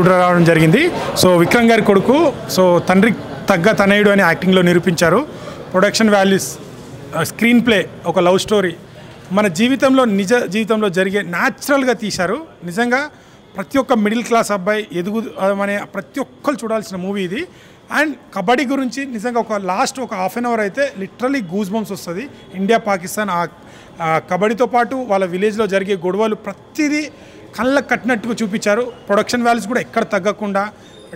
రావడం జరిగింది. సో విక్రమ్ గారి కొడుకు సో తండ్రి తగ్గ తనయుడు అని యాక్టింగ్లో నిరూపించారు. ప్రొడక్షన్ వాల్యూస్, స్క్రీన్ ప్లే, ఒక లవ్ స్టోరీ మన జీవితంలో నిజ జీవితంలో జరిగే న్యాచురల్గా తీశారు. నిజంగా ప్రతి ఒక్క మిడిల్ క్లాస్ అబ్బాయి ఎదుగుదమనే ప్రతి ఒక్కరు చూడాల్సిన మూవీ ఇది. అండ్ కబడ్డీ గురించి నిజంగా ఒక లాస్ట్ ఒక హాఫ్ అన్ అవర్ అయితే లిటరలీ గూస్ బంప్స్ వస్తుంది. ఇండియా పాకిస్తాన్ కబడ్డీతో పాటు వాళ్ళ విలేజ్లో జరిగే గొడవలు ప్రతిదీ కళ్ళకు కట్టినట్టుగా చూపించారు. ప్రొడక్షన్ వాల్యూస్ కూడా ఎక్కడ తగ్గకుండా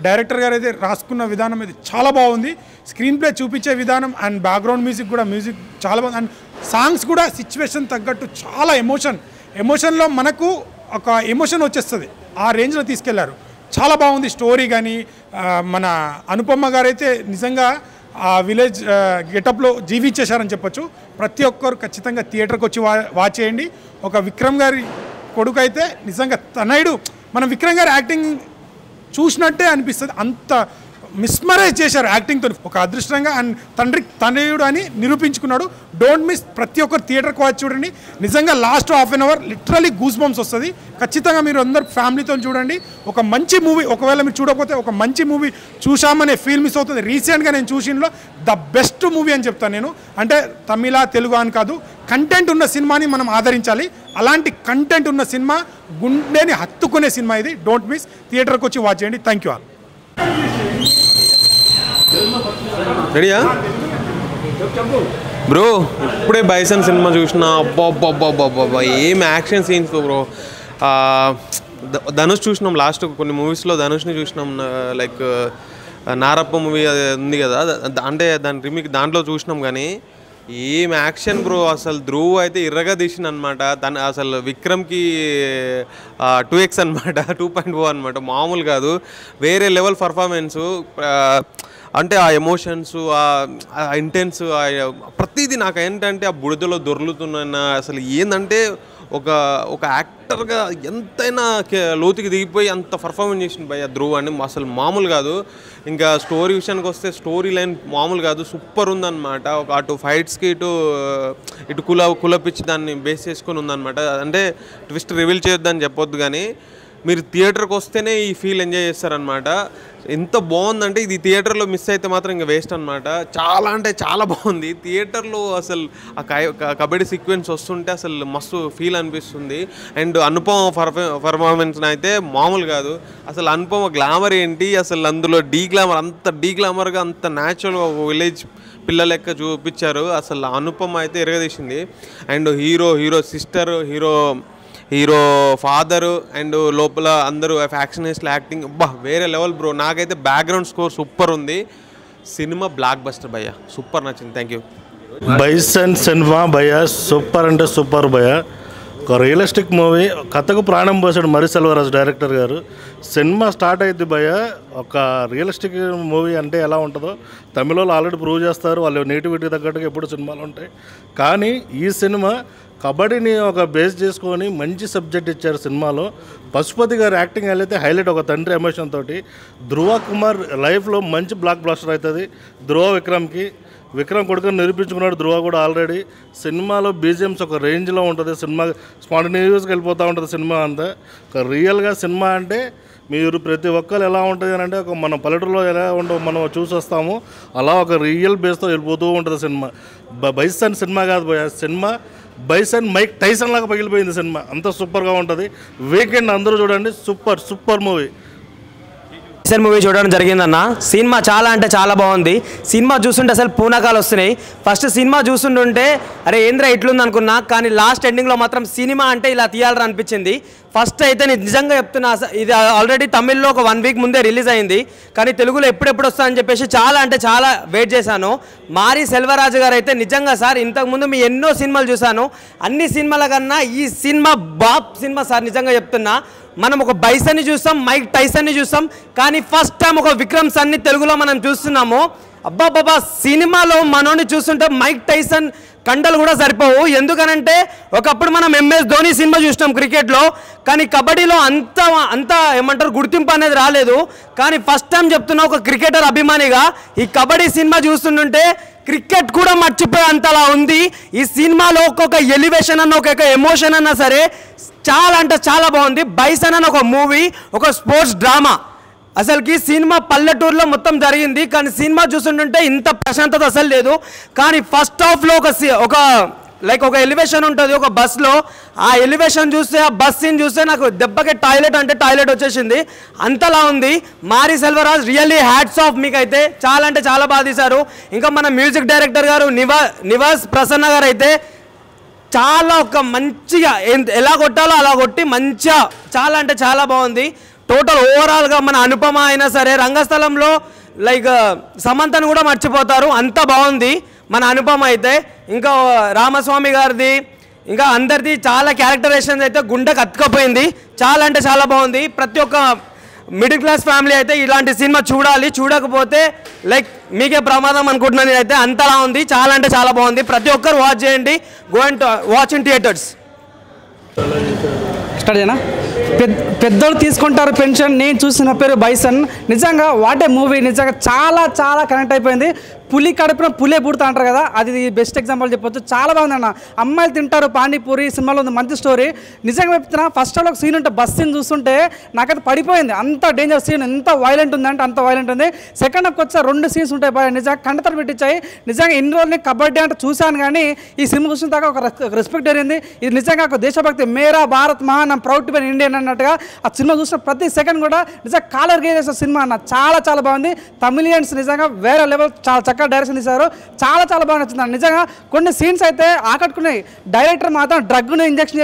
డైరెక్టర్ గారు అయితే రాసుకున్న విధానం ఇది చాలా బాగుంది. స్క్రీన్ ప్లే చూపించే విధానం అండ్ బ్యాక్గ్రౌండ్ మ్యూజిక్ కూడా చాలా బాగుంది. అండ్ సాంగ్స్ కూడా సిచ్యువేషన్ తగ్గట్టు చాలా ఎమోషన్లో మనకు ఒక ఎమోషన్ వచ్చేస్తుంది. ఆ రేంజ్లో తీసుకెళ్లారు. చాలా బాగుంది స్టోరీ. కానీ మన అనుపమ గారు అయితే నిజంగా ఆ విలేజ్ గెటప్లో జీవించేశారని చెప్పొచ్చు. ప్రతి ఒక్కరు ఖచ్చితంగా థియేటర్కి వచ్చి వాచ్ చేయండి. ఒక విక్రమ్ గారి కొడుకు అయితే నిజంగా తనయుడు మనం విక్రమ్ గారి యాక్టింగ్ చూసినట్టే అనిపిస్తుంది. అంత మిస్మరైజ్ చేశారు యాక్టింగ్తో. ఒక అదృష్టంగా అండ్ తనయుడు అని నిరూపించుకున్నాడు. డోంట్ మిస్, ప్రతి ఒక్కరు థియేటర్కి వచ్చి చూడండి. నిజంగా last half an hour literally goose bumps వస్తుంది. ఖచ్చితంగా మీరు అందరు ఫ్యామిలీతో చూడండి. ఒక మంచి మూవీ, ఒకవేళ మీరు చూడకపోతే ఒక మంచి మూవీ చూసామనే ఫీల్ మిస్ అవుతుంది. రీసెంట్గా నేను చూసినలో ద బెస్ట్ మూవీ అని చెప్తాను నేను. అంటే తమిళ తెలుగు అని కాదు, కంటెంట్ ఉన్న సినిమాని మనం ఆదరించాలి. అలాంటి కంటెంట్ ఉన్న సినిమా, గుండెని హత్తుకునే సినిమా ఇది. డోంట్ మిస్, థియేటర్కి వచ్చి వాచ్ చేయండి. Thank you all. రెడీయా బ్రో? ఇప్పుడే బైసన్ సినిమా చూసిన. అబ్బా ఏం యాక్షన్ సీన్స్ బ్రో. ధనుష్ చూసినాం, లాస్ట్ కొన్ని మూవీస్లో ధనుష్ని చూసినాం. లైక్ నారప్ప మూవీ అది ఉంది కదా, అంటే దాని రిమిక్ దాంట్లో చూసినాం. కానీ ఏం యాక్షన్ బ్రో. అసలు ధ్రువ్ అయితే ఇర్రగా తీసిన అనమాట. తను అసలు విక్రమ్కి 2x అనమాట, 2.0 అనమాట. మామూలు కాదు, వేరే లెవెల్ పర్ఫార్మెన్సు. అంటే ఆ ఎమోషన్స్, ఆ ఇంటెన్స్, ప్రతిదీ నాకు ఏంటంటే ఆ బుడిదలో దొర్లుతున్నా. అసలు ఏంటంటే ఒక యాక్టర్గా ఎంతైనా లోతుకి దిగిపోయి అంత పర్ఫార్మెన్స్ చేసింది భయ్య ధ్రువ్ అని. అసలు మామూలు కాదు. ఇంకా స్టోరీ విషయానికి వస్తే స్టోరీ లైన్ మామూలు కాదు, సూపర్ ఉందన్నమాట. అటు ఫైట్స్కి ఇటు కులపిచ్చి దాన్ని బేస్ చేసుకొని ఉందన్నమాట. అంటే ట్విస్ట్ రివీల్ చేయొద్దని చెప్పొద్దు, కానీ మీరు థియేటర్కి వస్తేనే ఈ ఫీల్ ఎంజాయ్ చేస్తారనమాట. ఎంత బాగుందంటే ఇది థియేటర్లో మిస్ అయితే మాత్రం ఇంకా వేస్ట్ అనమాట. చాలా అంటే చాలా బాగుంది. థియేటర్లో అసలు ఆ కబడ్డీ సీక్వెన్స్ వస్తుంటే అసలు మస్తు ఫీల్ అనిపిస్తుంది. అండ్ అనుపమ పర్ఫార్మెన్స్ అయితే మామూలు కాదు. అసలు అనుపమ గ్లామర్ ఏంటి, అసలు అందులో అంత డీ గ్లామర్గా అంత న్యాచురల్గా ఒక విలేజ్ పిల్ల లెక్క చూపించారు. అసలు అనుపమ అయితే ఎరగదీసింది. And hero sister, hero father and లోపల అందరూ ఫ్యాక్షనిస్ట్ల యాక్టింగ్ వేరే లెవెల్ బ్రో. నాకైతే బ్యాక్గ్రౌండ్ స్కోర్ సూపర్ ఉంది. సినిమా బ్లాక్ బస్టర్ భయ్య, సూపర్ నచ్చింది. Thank you. బైసన్ సినిమా భయ్య సూపర్ అంటే సూపర్ భయ్య. ఒక రియలిస్టిక్ మూవీ, కథకు ప్రాణం పోసాడు మరి సెల్వరాజు డైరెక్టర్ గారు. సినిమా స్టార్ట్ అయింది భయ్య. ఒక రియలిస్టిక్ మూవీ అంటే ఎలా ఉంటుందో తమిళలో ఆల్రెడీ ప్రూవ్ చేస్తారు. వాళ్ళు నేటివిటీ తగ్గట్టుగా ఎప్పుడు సినిమాలు ఉంటాయి. కానీ ఈ సినిమా కబడ్డీని ఒక బేస్ చేసుకొని మంచి సబ్జెక్ట్ ఇచ్చారు సినిమాలో. పశుపతి గారు యాక్టింగ్ అయితే హైలైట్. ఒక తండ్రి ఎమోషన్ తోటి ధ్రువ కుమార్ లైఫ్లో మంచి బ్లాక్ బ్లాస్టర్ అవుతుంది. విక్రమ్ కొడుకుని నిరూపించుకున్నాడు ధ్రువ కూడా ఆల్రెడీ. సినిమాలో బీజిఎమ్స్ ఒక రేంజ్లో ఉంటుంది. సినిమా స్పాంటేనియస్గా వెళ్ళిపోతూ ఉంటుంది సినిమా అంతా. ఒక రియల్గా సినిమా అంటే మీరు ప్రతి ఒక్కరు ఎలా ఉంటుంది అని అంటే ఒక మన పల్లెటూరులో ఎలా ఉండవు మనం చూసి వస్తాము, అలా ఒక రియల్ బేస్తో వెళ్ళిపోతూ ఉంటుంది సినిమా. బైసన్ సినిమా కాదు సినిమా బైసన్ మైక్ టైసన్ లాగా పగిలిపోయింది సినిమా. అంత సూపర్గా ఉంటుంది. వీకెండ్ అందరూ చూడండి. Super movie. మూవీ చూడడం జరిగిందన్న. సినిమా చాలా అంటే చాలా బాగుంది. సినిమా చూస్తుంటే అసలు పూనకాలు వస్తున్నాయి. ఫస్ట్ సినిమా చూస్తుంటే అరే ఏంద్ర ఇట్లుంది అనుకున్నా, కానీ లాస్ట్ ఎండింగ్లో మాత్రం సినిమా అంటే ఇలా తీయాలని అనిపించింది. ఫస్ట్ అయితే నేను నిజంగా చెప్తున్నా, ఇది ఆల్రెడీ తమిళ్లో ఒక 1 వీక్ ముందే రిలీజ్ అయింది, కానీ తెలుగులో ఎప్పుడెప్పుడు వస్తా అని చెప్పేసి చాలా అంటే చాలా వెయిట్ చేశాను. మారి సెల్వరాజు గారు అయితే నిజంగా సార్, ఇంతకుముందు మీ ఎన్నో సినిమాలు చూశాను, అన్ని సినిమాల కన్నా ఈ సినిమా బాప్ సినిమా సార్. నిజంగా చెప్తున్నా, మనం ఒక బైసన్ని చూస్తాం, మైక్ టైసన్ని చూస్తాం, కానీ ఫస్ట్ టైం ఒక విక్రమ్ సన్ని తెలుగులో మనం చూస్తున్నాము. అబ్బాబాబా సినిమాలో మనోని చూస్తుంటే మైక్ టైసన్ కండలు కూడా సరిపోవు. ఎందుకనంటే ఒకప్పుడు మనం MS ధోని సినిమా చూసినాం క్రికెట్లో, కానీ కబడ్డీలో అంత ఏమంటారు గుర్తింపు అనేది రాలేదు. కానీ ఫస్ట్ టైం చెప్తున్నా, ఒక క్రికెటర్ అభిమానిగా ఈ కబడ్డీ సినిమా చూస్తుంటే క్రికెట్ కూడా మర్చిపోయే అంతలా ఉంది. ఈ సినిమాలో ఒక్కొక్క ఎలివేషన్ అన్న, ఒక్కొక్క ఎమోషన్ అన్నా సరే చాలా అంటే చాలా బాగుంది. బైసన్ అన్న ఒక మూవీ, ఒక స్పోర్ట్స్ డ్రామా. అసలుకి సినిమా పల్లెటూరులో మొత్తం జరిగింది, కానీ సినిమా చూస్తుంటే ఇంత ప్రశాంతత అసలు లేదు. కానీ ఫస్ట్ హాఫ్లో ఒక ఒక ఎలివేషన్ ఉంటుంది ఒక బస్లో. ఆ ఎలివేషన్ చూస్తే, ఆ బస్ సీన్ చూస్తే నాకు దెబ్బకి టాయిలెట్ వచ్చేసింది, అంతలా ఉంది. మారి సెల్వరాజ్ రియల్లీ హ్యాట్స్ ఆఫ్ మీకు అయితే, చాలా అంటే చాలా బాగా తీశారు. ఇంకా మన మ్యూజిక్ డైరెక్టర్ గారు నివాస్ ప్రసన్న గారు అయితే చాలా ఒక మంచిగా ఎలా కొట్టాలో అలా కొట్టి మంచిగా చాలా అంటే చాలా బాగుంది. టోటల్ ఓవరాల్గా మన అనుపమ అయినా సరే రంగస్థలంలో సమంతను కూడా మర్చిపోతారు, అంత బాగుంది మన అనుపమ అయితే. ఇంకా రామస్వామి గారిది ఇంకా అందరిది చాలా క్యారెక్టరైజేషన్ అయితే గుండెకి అతుకపోయింది, చాలా అంటే చాలా బాగుంది. ప్రతి ఒక్క మిడిల్ క్లాస్ ఫ్యామిలీ అయితే ఇలాంటి సినిమా చూడాలి, చూడకపోతే మీకే ప్రమాదం అనుకుంటున్నాను అయితే, అంతలా ఉంది, చాలా అంటే చాలా బాగుంది. ప్రతి ఒక్కరు వాచ్ చేయండి, go and watch in theatres. Start చేయనా? పెద్దోళ్ళు తీసుకుంటారు పెన్షన్, నేను చూసిన పేరు బైసన్. నిజంగా వాటే మూవీ, నిజంగా చాలా చాలా కనెక్ట్ అయిపోయింది. పులి కడుపున పులే పుడతా అంటారు కదా, అది బెస్ట్ ఎగ్జాంపుల్ చెప్పొచ్చు. చాలా బాగుందన్న. అమ్మాయిలు తింటారు పానీపూరి సినిమాలో ఉంది, మంచి స్టోరీ. నిజంగా చెప్తున్నా, ఫస్ట్ ఆఫ్ ఒక సీన్ ఉంటే బస్ సీన్ చూస్తుంటే నాకైతే పడిపోయింది, అంత డేంజర్ సీన్, ఎంత వైలెంట్ ఉందంటే అంత వైలెంట్ ఉంది. సెకండ్ హాఫ్కి వచ్చే 2 సీన్స్ ఉంటాయి బాగా, నిజంగా కంటతర పెట్టించాయి. నిజంగా ఇన్ని రోజులు కబడ్డీ అంటే చూశాను, కానీ ఈ సినిమా చూసిన దాకా ఒక రెస్పెక్ట్ జరిగింది. ఇది నిజంగా ఒక దేశభక్తి, మేరా భారత్ మహాన్, ప్రౌడ్ టు బి ఇండియన్ అన్నట్టుగా ఆ సినిమా చూసిన ప్రతి సెకండ్ కూడా నిజంగా కాలర్ గే చేసిన సినిమా అన్న, చాలా చాలా బాగుంది. తమిళియన్స్ నిజంగా వేరే లెవెల్, చాలా చక్కగా డైరెక్షన్ తీశారు, చాలా చాలా బాగా నచ్చింది. నిజంగా కొన్ని సీన్స్ అయితే ఆకట్టుకున్నాయి. డైరెక్టర్ మాత్రం డ్రగ్ను ఇంజెక్ట్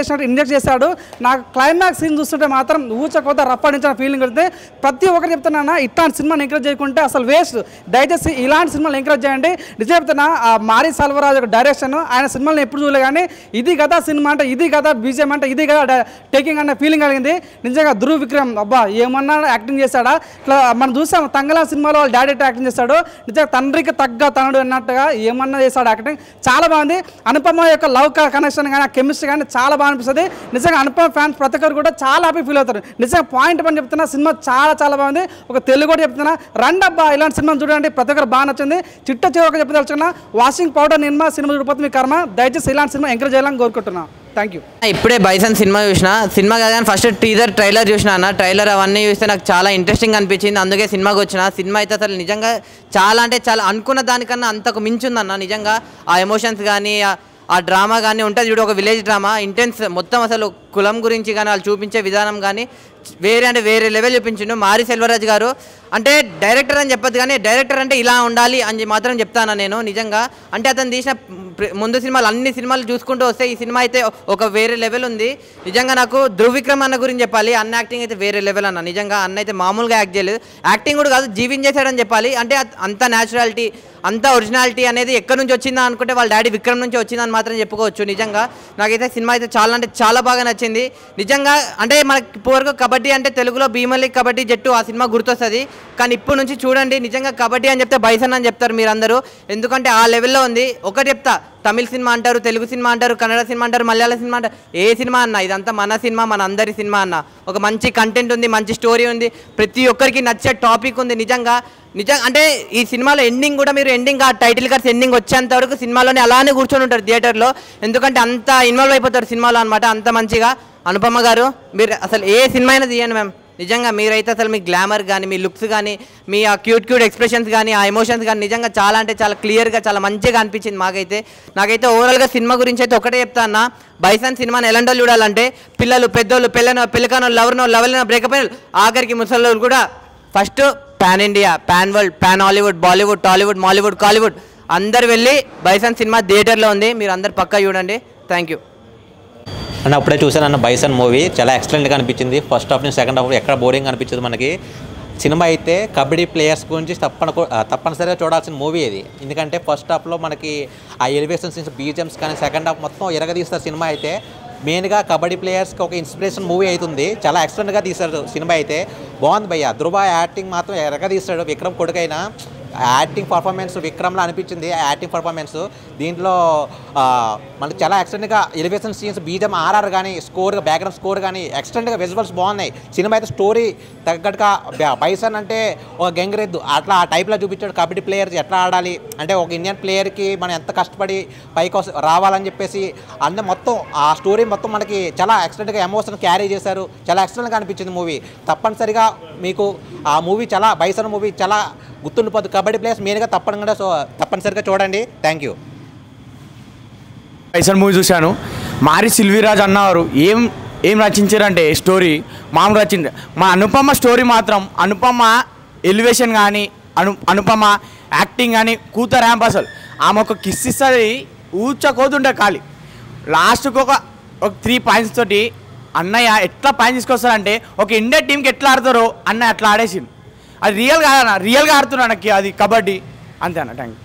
చేశాడు. నాకు క్లైమాక్స్ సీన్ చూస్తుంటే మాత్రం ఊచకోత రప్పడించిన ఫీలింగ్ వస్తే. ప్రతి ఒక్కరు చెప్తున్నా, ఇట్లాంటి సినిమాని ఎంకరేజ్ చేయకుంటే అసలు వేస్ట్. దయచేసి ఇలాంటి సినిమాలు ఎంకరేజ్ చేయండి. నిజం చెప్తున్నా, ఆ మారి సెల్వరాజ్ యొక్క డైరెక్షన్, ఆయన సినిమాలను ఎప్పుడు చూడలే, కానీ ఇది కదా సినిమా అంటే, ఇది కదా బీజేఎం అంటే, ఇది కదా టేకింగ్ అనే ఫీలింగ్ కలిగింది. నిజంగా ధృవ్ విక్రమ్ అబ్బా ఏమన్నా యాక్టింగ్ చేశాడా? ఇట్లా మనం చూసాం తంగళ సినిమాలో వాళ్ళ డాడీ యాక్టింగ్ చేశాడు, నిజంగా తండ్రికి తగ్గ తనడు అన్నట్టుగా ఏమన్నా చేశాడు యాక్టింగ్, చాలా బాగుంది. అనుపమ యొక్క లవ్ కనెక్షన్ కానీ, ఆ కెమిస్ట్రీ కానీ చాలా బాగా అనిపిస్తుంది. నిజంగా అనుపమ ఫ్యాన్స్ ప్రతి ఒక్కరు కూడా చాలా హ్యాపీ ఫీల్ అవుతారు. నిజంగా పాయింట్ పని చెప్తున్నా, సినిమా చాలా చాలా బాగుంది. ఒక తెలుగు కూడా చెప్తున్నా, రండి అబ్బా ఇలాంటి సినిమా చూడండి, ప్రతి ఒక్కరు బాగా నచ్చింది. చిట్ట చివరికి చెప్పదలుచుకున్నా, వాషింగ్ పౌడర్ నిర్మా సినిమా చూడిపోతే మీ కర్మ. దయచేసి ఇలాంటి సినిమా ఎంకరేజ్ చేయాలని కోరుకుంటున్నాను. Thank you. ఇప్పుడే బైసన్ సినిమా చూసిన, సినిమా కదా ఫస్ట్ ట్రైలర్ చూసిన అన్న. ట్రైలర్ అవన్నీ చూస్తే నాకు చాలా ఇంట్రెస్టింగ్ అనిపించింది, అందుకే సినిమాకి వచ్చిన. సినిమా అయితే అసలు నిజంగా చాలా అంటే చాలా అనుకున్న దానికన్నా అంతకు మించుందన్న. నిజంగా ఆ ఎమోషన్స్ కానీ, ఆ డ్రామా కానీ ఉంటుంది చూడు, ఒక విలేజ్ డ్రామా ఇంటెన్స్ మొత్తం. అసలు కులం గురించి కానీ వాళ్ళు చూపించే విధానం కానీ వేరే లెవెల్ చూపించిండు మారి సెల్వరాజ్ గారు. అంటే డైరెక్టర్ అని చెప్పదు, కానీ డైరెక్టర్ అంటే ఇలా ఉండాలి అని మాత్రం చెప్తాను నేను. నిజంగా అంటే అతను తీసిన ముందు సినిమాలు అన్ని సినిమాలు చూసుకుంటూ వస్తే ఈ సినిమా అయితే ఒక వేరే లెవెల్ ఉంది. నిజంగా నాకు ధృవ్ విక్రమ్ అన్న గురించి చెప్పాలి, అన్న యాక్టింగ్ అయితే వేరే లెవెల్ అన్న. నిజంగా అన్న అయితే మామూలుగా యాక్ట్ చేయలేదు, యాక్టింగ్ కూడా కాదు జీవించేసాడని చెప్పాలి. అంటే అంత న్యాచురాలిటీ, అంత ఒరిజినాలిటీ అనేది ఎక్కడి నుంచి వచ్చిందా అనుకుంటే వాళ్ళ డాడీ విక్రమ్ నుంచి వచ్చిందని మాత్రం చెప్పుకోవచ్చు. నిజంగా నాకైతే సినిమా అయితే చాలా అంటే చాలా బాగా నచ్చింది. నిజంగా అంటే మనకి ఇప్పటివరకు కబడ్డీ అంటే తెలుగులో భీమలి కబడ్డీ జట్టు ఆ సినిమా గుర్తొస్తుంది, కానీ ఇప్పుడు నుంచి చూడండి నిజంగా కబడ్డీ అని చెప్తే బైసన్ అని చెప్తారు మీరందరూ, ఎందుకంటే ఆ లెవెల్లో ఉంది. ఒకటి చెప్తా, తమిళ సినిమా అంటారు, తెలుగు సినిమా అంటారు, కన్నడ సినిమా అంటారు, మలయాళ సినిమా అంటారు, ఏ సినిమా అన్న ఇదంతా మన సినిమా, మన అందరి సినిమా అన్న. ఒక మంచి కంటెంట్ ఉంది, మంచి స్టోరీ ఉంది, ప్రతి ఒక్కరికి నచ్చే టాపిక్ ఉంది. నిజంగా అంటే ఈ సినిమాలో ఎండింగ్ కూడా మీరు ఎండింగ్ ఆ టైటిల్ కార్డ్స్ ఎండింగ్ వచ్చేంత వరకు సినిమాలోనే అలానే కూర్చొని ఉంటారు థియేటర్లో, ఎందుకంటే అంత ఇన్వాల్వ్ అయిపోతారు సినిమాలో అనమాట. అంత మంచిగా అనుపమ గారు మీరు అసలు ఏ సినిమా అయినా తీయండి మ్యామ్. నిజంగా మీరైతే అసలు మీ గ్లామర్ కానీ, మీ లుక్స్ కానీ, మీ ఆ క్యూట్ ఎక్స్ప్రెషన్స్ కానీ, ఆ ఎమోషన్స్ కానీ నిజంగా చాలా అంటే చాలా క్లియర్గా చాలా మంచిగా అనిపించింది మాకైతే. నాకైతే ఓవరాల్గా సినిమా గురించి అయితే ఒకటే చెప్తా అన్న, బైసన్ సినిమాని ఎలాంటి వాళ్ళు చూడాలంటే పిల్లలు, పెద్దోళ్ళు, పెళ్ళికానో, లవర్నో, లవల్నో, బ్రేకప్ అయిన ఆఖరికి ముసలోళ్ళు కూడా first pan India, pan world, pan Hollywood, Bollywood, Tollywood, Mollywood, Kollywood అందరు వెళ్ళి బైసన్ సినిమా థియేటర్లో ఉంది, మీరు అందరు పక్కా చూడండి. థ్యాంక్ యూ అన్న. అప్పుడే చూసాను అన్న బైసన్ మూవీ, చాలా ఎక్సలెంట్గా అనిపించింది. ఫస్ట్ హాఫ్ నుంచి సెకండ్ హాఫ్ ఎక్కడ బోరింగ్ అనిపించదు మనకి. సినిమా అయితే కబడ్డీ ప్లేయర్స్ గురించి తప్పనిసరిగా చూడాల్సిన మూవీ ఇది, ఎందుకంటే ఫస్ట్ హాఫ్లో మనకి ఆ ఎలివేషన్స్ బీజిఎమ్స్ కానీ, సెకండ్ హాఫ్ మొత్తం ఎరగదీస్తారు. సినిమా అయితే మెయిన్గా కబడ్డీ ప్లేయర్స్కి ఒక ఇన్స్పిరేషన్ మూవీ అవుతుంది, చాలా ఎక్సలెంట్గా తీశారు సినిమా అయితే. బాగుంది భయ్య, ధృవ యాక్టింగ్ మాత్రం ఎరగదీస్తాడు. విక్రమ్ కొడుకైనా యాక్టింగ్ పర్ఫార్మెన్స్ విక్రమ్లో అనిపించింది. యాక్టింగ్ పర్ఫార్మెన్స్ దీంట్లో మనకి చాలా ఎక్స్టెంట్గా ఎలివేషన్ సీన్స్, బీజం, ఆర్ఆర్ కానీ, స్కోర్, బ్యాక్గ్రౌండ్ స్కోర్ కానీ ఎక్స్టెంట్గా విజువల్స్ బాగున్నాయి. సినిమా అయితే స్టోరీ తగ్గట్టుగా బైసన్ అంటే ఒక గంగిరెద్దు అట్లా ఆ టైప్లో చూపించాడు. కబడ్డీ ప్లేయర్స్ ఎట్లా ఆడాలి అంటే ఒక ఇండియన్ ప్లేయర్కి మనం ఎంత కష్టపడి పైకి రావాలని చెప్పేసి మొత్తం ఆ స్టోరీ మొత్తం మనకి చాలా ఎక్స్టెంట్గా ఎమోషన్ క్యారీ చేశారు. చాలా ఎక్స్టెంట్గా అనిపించింది మూవీ. తప్పనిసరిగా మీకు ఆ మూవీ చాలా బైసన్ మూవీ చాలా గుర్తుండిపోతుంది. కబడ్డీ ప్లేయర్స్ మెయిన్గా తప్పనిసరిగా చూడండి. Thank you. బైసన్ మూవీ చూశాను. మారి సిల్విరాజ్ అన్నవారు ఏం రచించారంటే స్టోరీ మామూలు రచించారు. మా అనుపమ స్టోరీ మాత్రం అనుపమ ఎలివేషన్ కానీ అనుపమ యాక్టింగ్ కానీ కూత ర్యాంప్ అసలు ఆమె ఒక కిస్ ఇస్తుంది ఊచకోతుంటే ఖాళీ లాస్ట్కి ఒక 3 పాయింట్స్ తోటి అన్నయ్య ఎట్లా పాయింట్ తీసుకొస్తారంటే ఒక ఇండియా టీంకి ఎట్లా ఆడతారో అన్నయ్య అట్లా ఆడేసింది. అది రియల్గా ఆడుతున్నాను అది కబడ్డీ అంతే అన్న. Thank you.